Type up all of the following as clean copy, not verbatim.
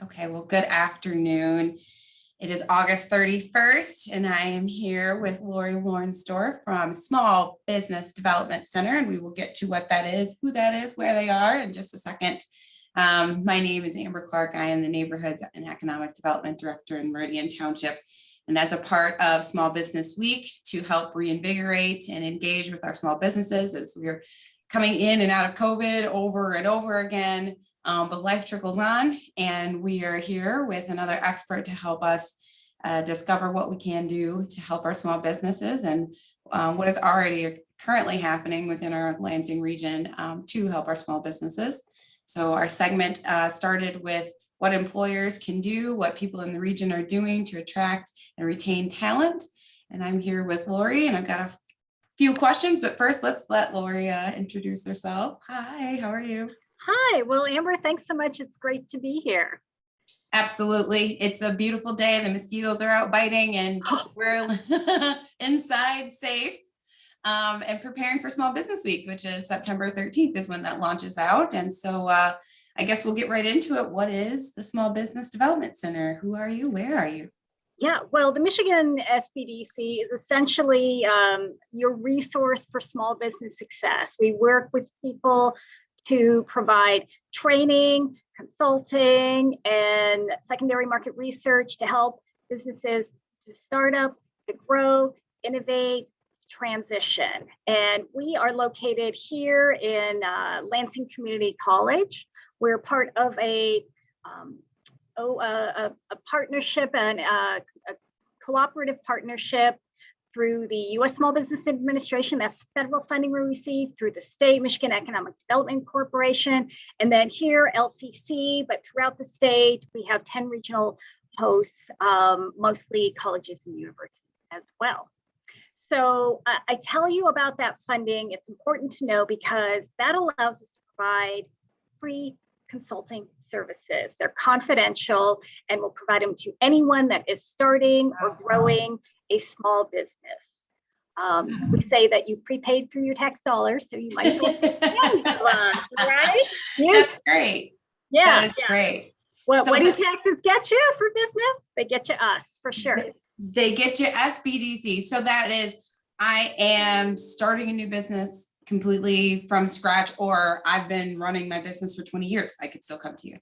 Okay, well, good afternoon. It is August 31st, and I am here with Laurie Lonsdorf from Small Business Development Center, and we will get to what that is, who that is, where they are in just a second. My name is Amber Clark. I am the Neighborhoods and Economic Development Director in Meridian Township. And as a part of Small Business Week, to help reinvigorate and engage with our small businesses as we're coming in and out of COVID over and over again, but life trickles on, and we are here with another expert to help us discover what we can do to help our small businesses and what is already currently happening within our Lansing region to help our small businesses. So our segment started with what employers can do, what people in the region are doing to attract and retain talent. And I'm here with Laurie, and I've got a few questions, but first let's let Laurie introduce herself. Hi, how are you? Hi, well, Amber, thanks so much. It's great to be here. Absolutely. It's a beautiful day. The mosquitoes are out biting and we're inside safe and preparing for Small Business Week, which is September 13th is when that launches out. And so I guess we'll get right into it. What is the Small Business Development Center? Who are you? Where are you? Yeah, well, the Michigan SBDC is essentially your resource for small business success. We work with people to provide training, consulting, and secondary market research to help businesses to start up, to grow, innovate, transition. And we are located here in Lansing Community College. We're part of a partnership and a cooperative partnership through the U.S. Small Business Administration. That's federal funding we receive, through the state, Michigan Economic Development Corporation, and then here, LCC, but throughout the state, we have 10 regional hosts, mostly colleges and universities as well. So I tell you about that funding. It's important to know because that allows us to provide free consulting services. They're confidential and we'll provide them to anyone that is starting or growing a small business. We say that you prepaid through your tax dollars, so you might as well take advantage of us, right? That's great. Yeah, that is great. Well, so what do taxes get you for business? They get you us, for sure. They get you SBDC. So that is, I am starting a new business completely from scratch, or I've been running my business for 20 years. I could still come to you.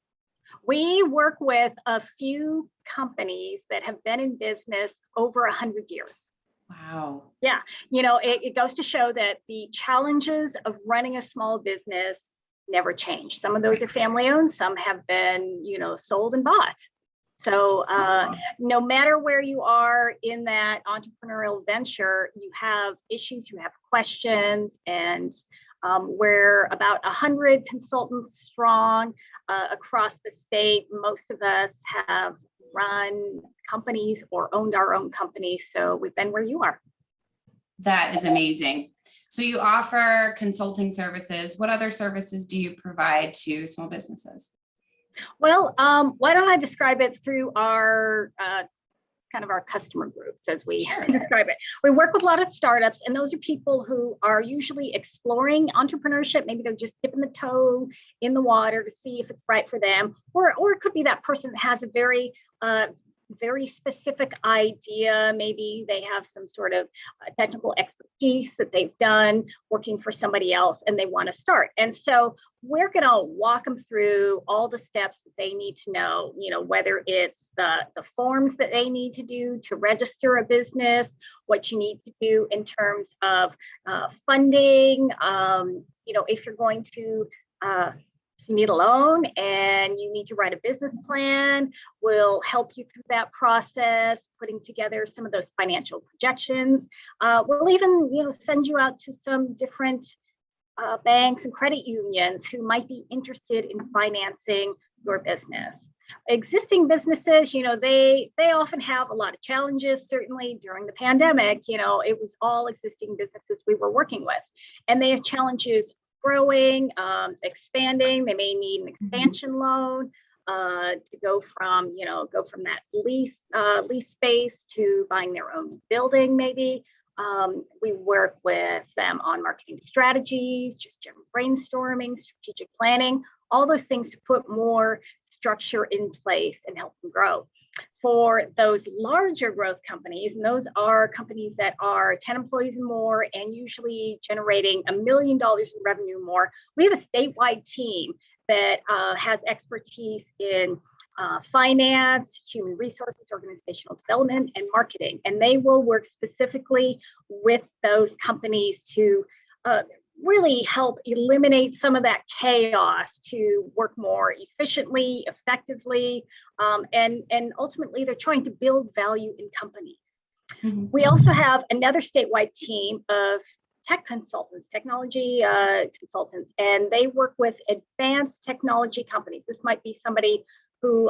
We work with a few companies that have been in business over 100 years. Wow. Yeah, you know, it goes to show that the challenges of running a small business never change. Some of those are family owned, some have been, you know, sold and bought. So awesome. No matter where you are in that entrepreneurial venture, you have issues, you have questions, and we're about 100 consultants strong across the state. Most of us have run companies or owned our own companies, so we've been where you are. That is amazing. So you offer consulting services. What other services do you provide to small businesses? Well, why don't I describe it through our kind of our customer groups, as we describe it. We work with a lot of startups, and those are people who are usually exploring entrepreneurship. Maybe they're just dipping the toe in the water to see if it's right for them, or it could be that person that has a very specific idea. Maybe they have some sort of technical expertise that they've done working for somebody else and they want to start. And so we're going to walk them through all the steps that they need to know, you know, whether it's the forms that they need to do to register a business, what you need to do in terms of funding, you know, if you're going to you need a loan and you need to write a business plan, we'll help you through that process, putting together some of those financial projections. We'll even, you know, send you out to some different banks and credit unions who might be interested in financing your business. Existing businesses, you know, they often have a lot of challenges. Certainly during the pandemic, you know, it was all existing businesses we were working with, and they have challenges growing, expanding. They may need an expansion loan to go from that lease space to buying their own building, maybe. We work with them on marketing strategies, just general brainstorming, strategic planning, all those things to put more structure in place and help them grow. For those larger growth companies, and those are companies that are 10 employees and more and usually generating $1 million in revenue more, we have a statewide team that has expertise in finance, human resources, organizational development, and marketing. And they will work specifically with those companies to really help eliminate some of that chaos, to work more efficiently, effectively, and ultimately they're trying to build value in companies. Mm-hmm. We also have another statewide team of tech consultants, technology consultants, and they work with advanced technology companies. This might be somebody who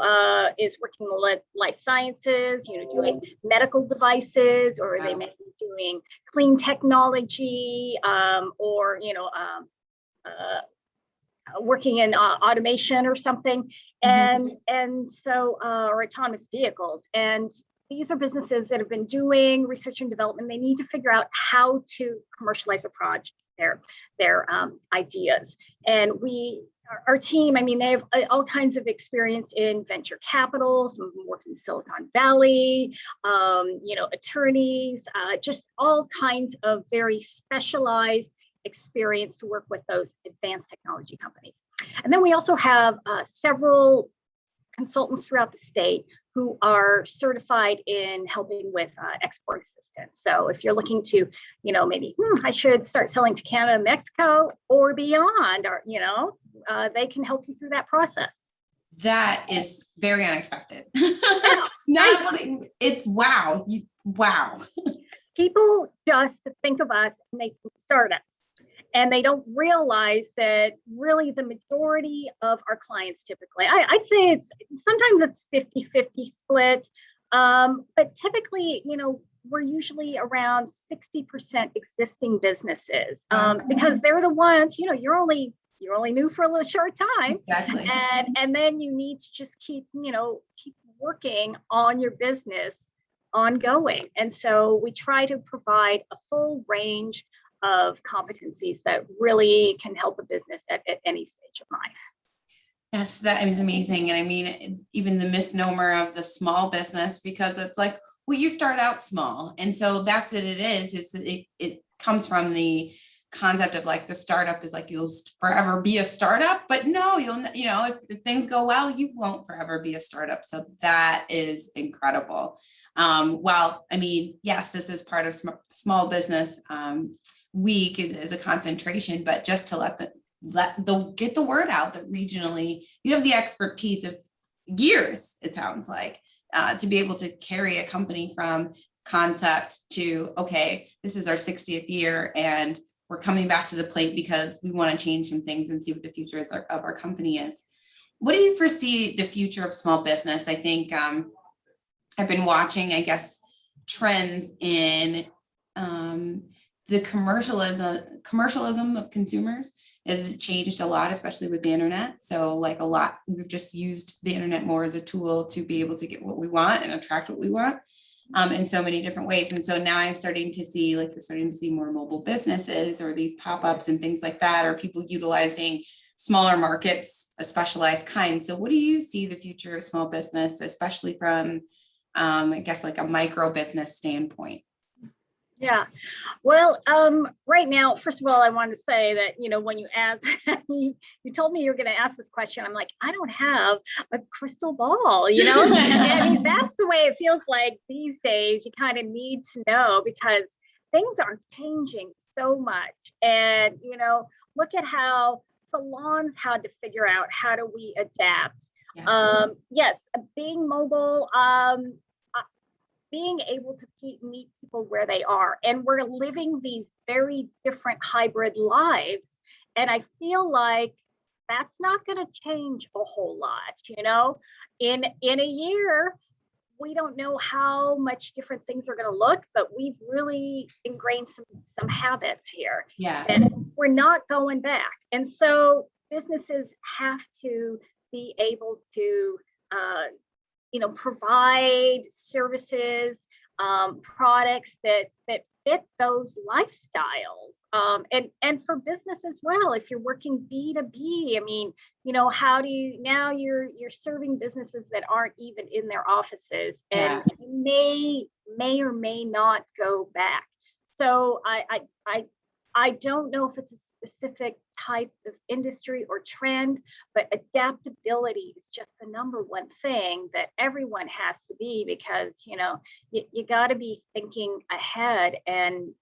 is working in life sciences, doing medical devices, or they may be doing clean technology, or working in automation or something, and so or autonomous vehicles. And these are businesses that have been doing research and development. They need to figure out how to commercialize a project, their ideas. And our team, they have all kinds of experience in venture capital. Some of them work in Silicon Valley, attorneys, just all kinds of very specialized experience to work with those advanced technology companies. And then we also have several consultants throughout the state who are certified in helping with export assistance. So if you're looking to, maybe I should start selling to Canada, Mexico, or beyond, or they can help you through that process. That is very unexpected. Yeah, It's wow. Wow. People just think of us and they think startups. And they don't realize that really the majority of our clients typically, I'd say sometimes it's 50-50 split, but typically, we're usually around 60% existing businesses, because they're the ones, you're only new for a little short time. Exactly. And then you need to just keep working on your business ongoing. And so we try to provide a full range of competencies that really can help a business at any stage of life. Yes, that is amazing. And even the misnomer of the small business, because it's like, well, you start out small. And so that's what it is. It comes from the concept of like the startup is like, you'll forever be a startup, but no, if things go well, you won't forever be a startup. So that is incredible. Yes, this is part of small business week is a concentration, but just to get the word out that regionally you have the expertise of years, it sounds like, to be able to carry a company from concept to, okay, this is our 60th year and we're coming back to the plate because we want to change some things and see what the future of our company is. What do you foresee the future of small business? I think I've been watching, trends in the commercialism of consumers has changed a lot, especially with the internet. So we've just used the internet more as a tool to be able to get what we want and attract what we want in so many different ways. And so now I'm starting to see, you're starting to see more mobile businesses or these pop-ups and things like that, or people utilizing smaller markets, a specialized kind. So what do you see the future of small business, especially from, a micro business standpoint? Yeah, well, right now, first of all, I want to say that, when you asked, you told me you were going to ask this question. I'm like, I don't have a crystal ball, that's the way it feels like these days. You kind of need to know because things are changing so much. And, look at how salons had to figure out how do we adapt. Yes, being mobile, being able to meet people where they are. And we're living these very different hybrid lives. And I feel like that's not going to change a whole lot, in a year. We don't know how much different things are going to look, but we've really ingrained some habits here. Yeah. And we're not going back. And so businesses have to be able to provide services products that fit those lifestyles. And for business as well, if you're working B2B, I mean, how do you, now you're serving businesses that aren't even in their offices and may or may not go back. So I don't know if it's a specific type of industry or trend, but adaptability is just the number one thing that everyone has to be, because you got to be thinking ahead and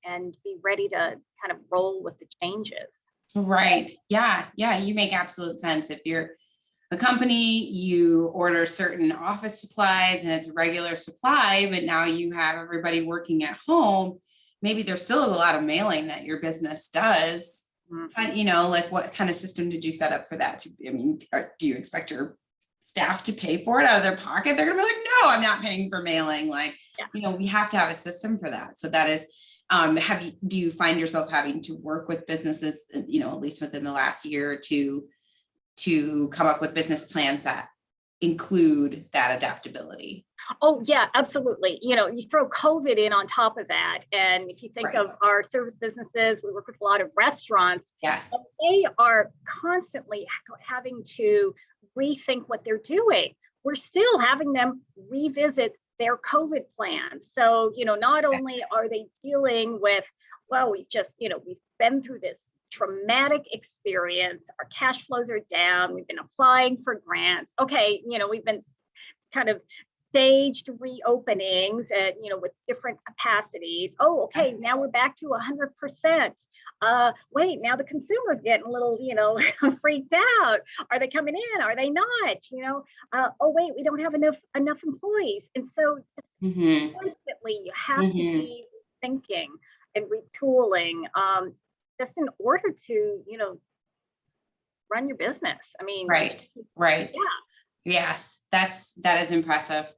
be ready to kind of roll with the changes. Right. Yeah. You make absolute sense. If you're a company, you order certain office supplies and it's a regular supply, but now you have everybody working at home. Maybe there still is a lot of mailing that your business does. Like what kind of system did you set up for that? Do you expect your staff to pay for it out of their pocket? They're gonna be like, no, I'm not paying for mailing. We have to have a system for that. So that is, do you find yourself having to work with businesses, at least within the last year or two, to come up with business plans that include that adaptability? Oh, yeah, absolutely. You throw COVID in on top of that. And if you think of our service businesses, we work with a lot of restaurants. Yes. They are constantly having to rethink what they're doing. We're still having them revisit their COVID plans. So, not only are they dealing with, well, we've been through this traumatic experience, our cash flows are down, we've been applying for grants. Okay, we've been kind of staged reopenings at, with different capacities. Oh, okay, now we're back to 100%. Wait, now the consumer's getting a little, freaked out. Are they coming in? Are they not? Oh, wait, we don't have enough employees. And so constantly you have to be thinking and retooling just in order to, run your business. Right. Yeah. Yes, that is impressive.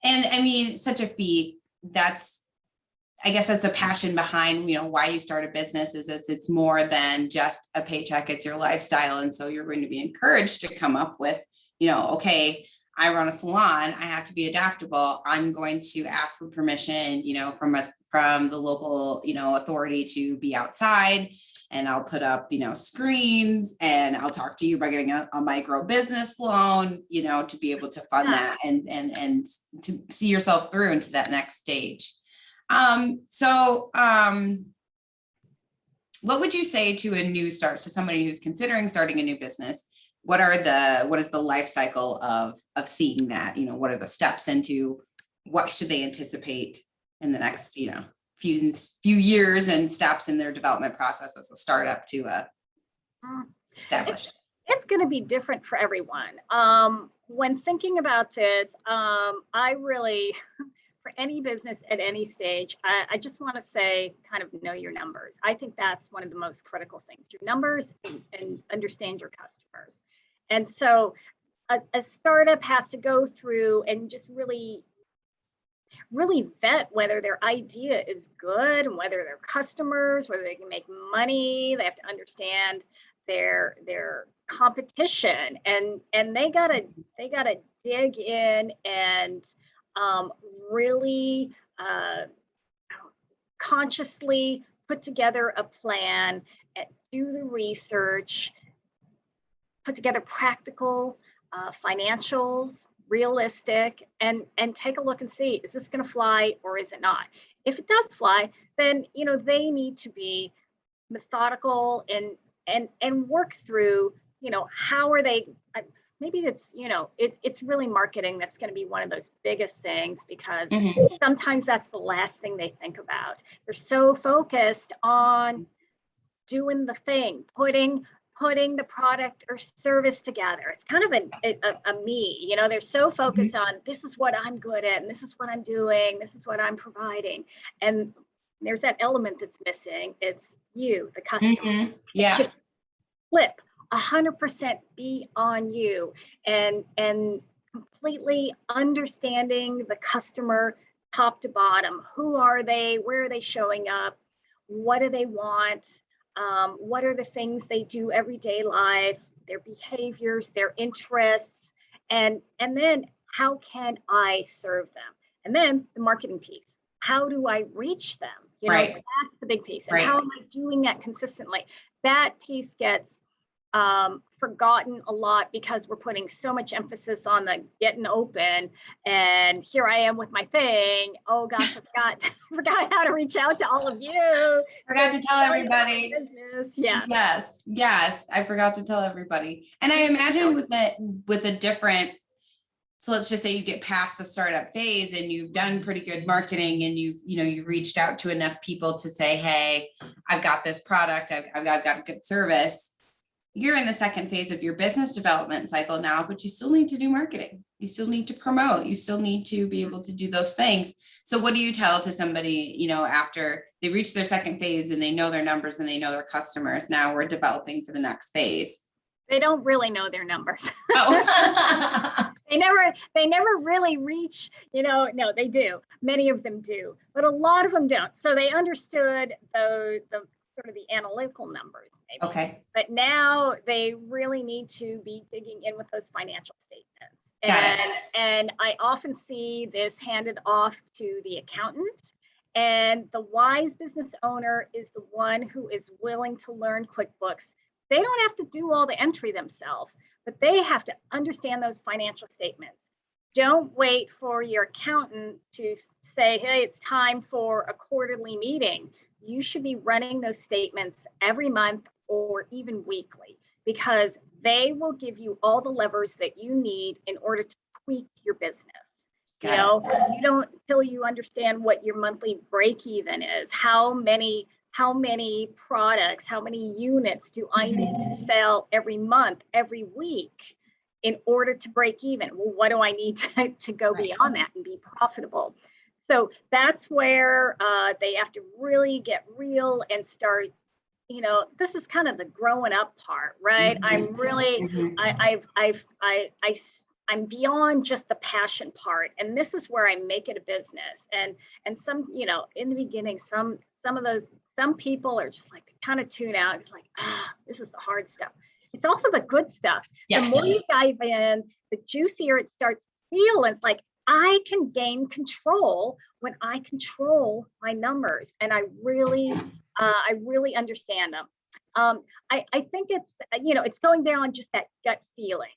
And such a feat. I guess that's the passion behind, why you start a business is it's more than just a paycheck, it's your lifestyle. And so you're going to be encouraged to come up with, okay, I run a salon, I have to be adaptable. I'm going to ask for permission, from the local, authority to be outside. And I'll put up, screens, and I'll talk to you about getting a micro business loan, to be able to fund that and to see yourself through into that next stage. What would you say to a new start, to somebody who's considering starting a new business? What is the life cycle of seeing that? What are the steps into what should they anticipate in the next, few years and steps in their development process as a startup to established? It's going to be different for everyone. When thinking about this, I really, for any business at any stage, I just want to say, kind of know your numbers. I think that's one of the most critical things, your numbers and understand your customers. And so a startup has to go through and just really vet whether their idea is good and whether their customers, whether they can make money. They have to understand their competition, and they gotta dig in and really consciously put together a plan, and do the research, put together practical financials, realistic, and take a look and see, is this going to fly or is it not? If it does fly, then they need to be methodical and work through, how are they, maybe it's, it's really marketing that's going to be one of those biggest things, because sometimes that's the last thing they think about. They're so focused on doing the thing, putting the product or service together. It's kind of a me, they're so focused on, this is what I'm good at, and this is what I'm doing, this is what I'm providing. And there's that element that's missing. It's you, the customer. Yeah. Flip 100%, be on you, and completely understanding the customer top to bottom. Who are they? Where are they showing up? What do they want? What are the things they do everyday life, their behaviors, their interests, and then how can I serve them? And then the marketing piece. How do I reach them? You know, Right. that's the big piece. And Right. how am I doing that consistently? That piece gets forgotten a lot because we're putting so much emphasis on the getting open, and here I am with my thing. Oh gosh, I forgot how to reach out to all of you. Forgot to tell everybody. Business. Yeah. Yes, I forgot to tell everybody. And I imagine with a different, so let's just say you get past the startup phase and you've done pretty good marketing and you've reached out to enough people to say, hey, I've got this product, I've got good service. You're in the second phase of your business development cycle now, but you still need to do marketing. You still need to promote. You still need to be able to do those things. So what do you tell to somebody, after they reach their second phase and they know their numbers and they know their customers, now we're developing for the next phase? They don't really know their numbers. Oh. They never really reach, no, they do. Many of them do, but a lot of them don't. So they understood the sort of the analytical numbers, maybe. Okay. But now they really need to be digging in with those financial statements. Got it. And I often see this handed off to the accountant, and the wise business owner is the one who is willing to learn QuickBooks. They don't have to do all the entry themselves, but they have to understand those financial statements. Don't wait for your accountant to say, hey, it's time for a quarterly meeting. You should be running those statements every month or even weekly, because they will give you all the levers that you need in order to tweak your business. You don't, until you understand what your monthly break even is, how many products, how many units do I need to sell every month, every week in order to break even? Well, what do I need to go beyond that and be profitable? So that's where they have to really get real and start, this is kind of the growing up part, right? I'm really, I'm beyond just the passion part. And this is where I make it a business. And some, in the beginning, some people are just like, kind of tune out. It's like, this is the hard stuff. It's also the good stuff. Yes. The more you dive in, the juicier it starts to feel. And it's like, I can gain control when I control my numbers, and I really understand them. I think it's, it's going beyond just that gut feeling.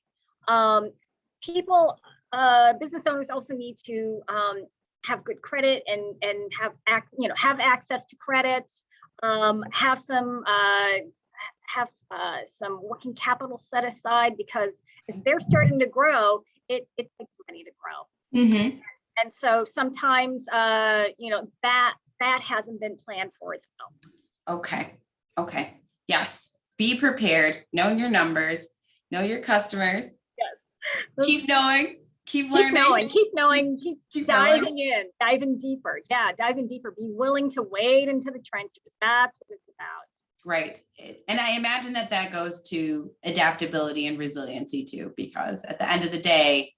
People, business owners also need to have good credit and have access to credit, have some working capital set aside, because as they're starting to grow, it takes money to grow. And so sometimes, that hasn't been planned for as well. Okay. Yes. Be prepared. Know your numbers. Know your customers. Yes. Keep knowing. Keep learning. Keep knowing. Keep diving in. Diving deeper. Yeah, diving deeper. Be willing to wade into the trenches. That's what it's about. Right. And I imagine that goes to adaptability and resiliency too, because at the end of the day,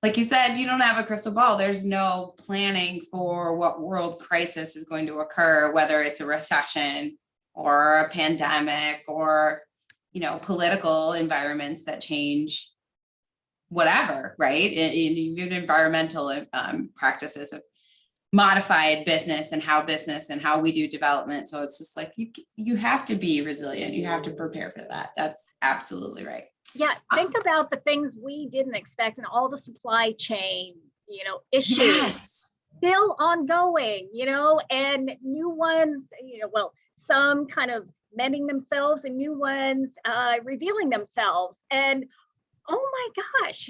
like you said, you don't have a crystal ball. There's no planning for what world crisis is going to occur, whether it's a recession or a pandemic or, political environments that change whatever, right? And even environmental practices of modified business and how we do development. So it's just like, you have to be resilient. You have to prepare for that. That's absolutely right. Yeah, think about the things we didn't expect and all the supply chain, issues. Yes. Still ongoing, and new ones, some kind of mending themselves and new ones revealing themselves. And oh my gosh,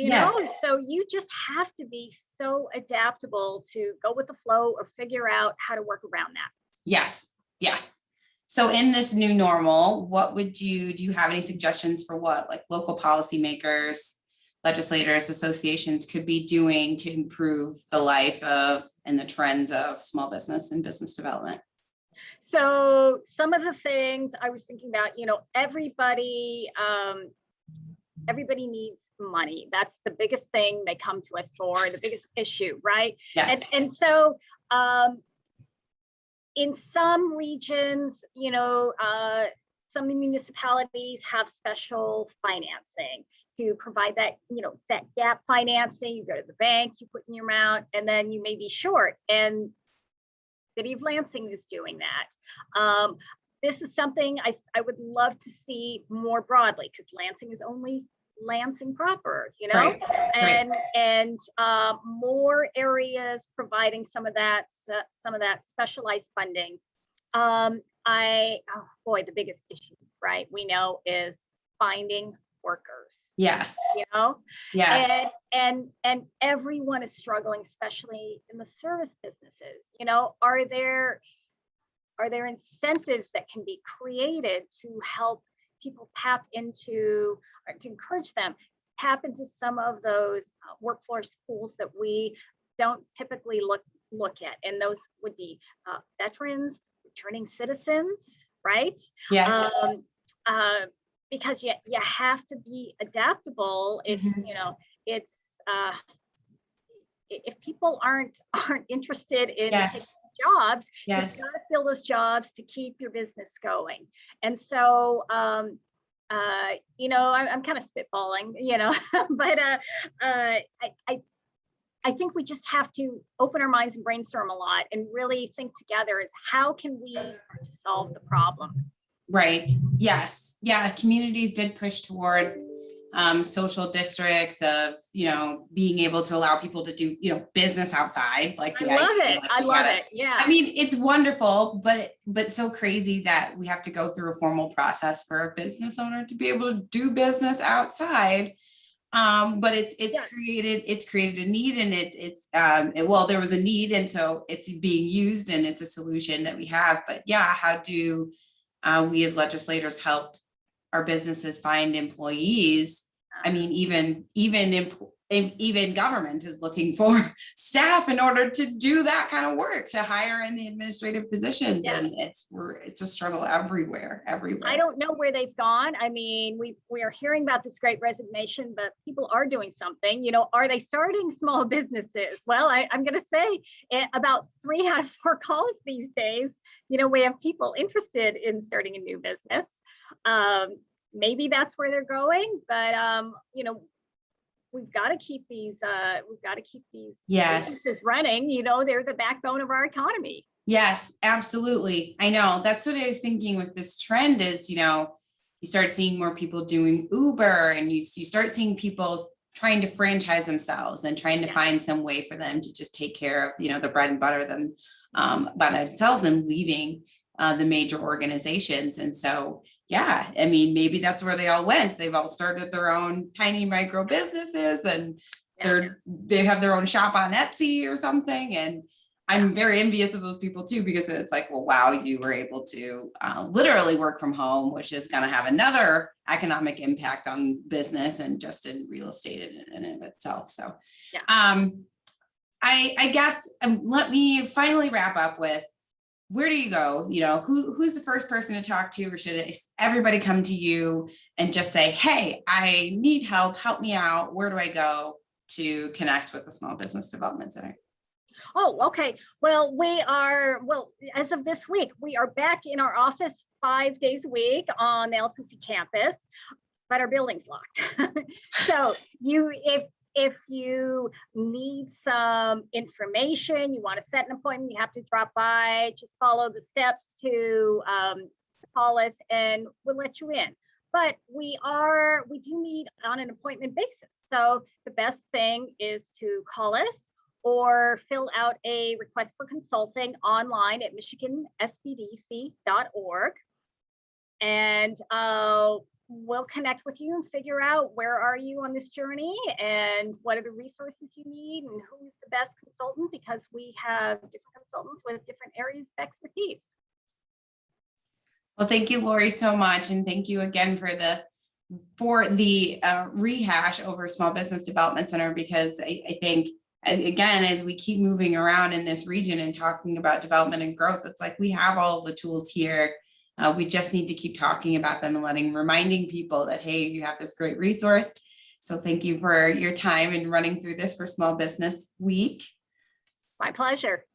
so you just have to be so adaptable to go with the flow or figure out how to work around that. Yes. So in this new normal, do you have any suggestions for what like local policymakers, legislators, associations could be doing to improve the life of and the trends of small business and business development? So some of the things I was thinking about, everybody needs money. That's the biggest thing they come to us for, the biggest issue, right? Yes. And so in some regions, some municipalities have special financing. to provide that, that gap financing. You go to the bank, you put in your amount, and then you may be short. And City of Lansing is doing that. This is something I would love to see more broadly, because Lansing is only Lansing proper, Right. and more areas providing some of that specialized funding. Oh boy, the biggest issue, right, we know, is finding workers. Yes. Yes. And everyone is struggling, especially in the service businesses. Are there incentives that can be created to help people tap into, or to encourage them tap into some of those workforce pools that we don't typically look at? And those would be veterans, returning citizens, right? Yes. Because you have to be adaptable. If it's if people aren't interested in taking jobs, you've got to fill those jobs to keep your business going. And so I'm kind of spitballing, but I think we just have to open our minds and brainstorm a lot and really think together is how can we start to solve the problem? Right. Yes. Yeah. Communities did push toward social districts of, being able to allow people to do, business outside. Like I love it. I love it. Yeah. I mean, it's wonderful, but so crazy that we have to go through a formal process for a business owner to be able to do business outside. But it's created a need, and there was a need, and so it's being used, and it's a solution that we have. But yeah, how do we as legislators help our businesses find employees? I mean, even government is looking for staff in order to do that kind of work, to hire in the administrative positions. Yeah. And it's a struggle everywhere. I don't know where they've gone. I mean, we are hearing about this great resignation, but people are doing something. Are they starting small businesses? Well, I'm going to say about 3 out of 4 calls these days, we have people interested in starting a new business. Maybe that's where they're going, but we've got to keep these businesses running. They're the backbone of our economy. Yes, absolutely. I know. That's what I was thinking with this trend is, you start seeing more people doing Uber, and you start seeing people trying to franchise themselves and trying to find some way for them to just take care of, the bread and butter them by themselves, and leaving the major organizations. And so, yeah, I mean, maybe that's where they all went. They've all started their own tiny micro businesses, and they have their own shop on Etsy or something. And I'm very envious of those people too, because it's like, well, wow, you were able to literally work from home, which is going to have another economic impact on business and just in real estate in and of itself. So I guess let me finally wrap up with, where do you go? Who's the first person to talk to, or should everybody come to you and just say, hey, I need help me out. Where do I go to connect with the Small Business Development Center? Oh, okay. Well, as of this week, we are back in our office 5 days a week on the LCC campus, but our building's locked. So if you need some information, you want to set an appointment, you have to drop by, just follow the steps to call us and we'll let you in. But we do meet on an appointment basis. So the best thing is to call us or fill out a request for consulting online at michigansbdc.org. And we'll connect with you and figure out where are you on this journey and what are the resources you need and who's the best consultant, because we have different consultants with different areas of expertise. Well, thank you, Laurie, so much. And thank you again for the rehash over Small Business Development Center, because I think, again, as we keep moving around in this region and talking about development and growth, it's like we have all the tools here. We just need to keep talking about them and reminding people that, hey, you have this great resource. So thank you for your time and running through this for Small Business Week. My pleasure.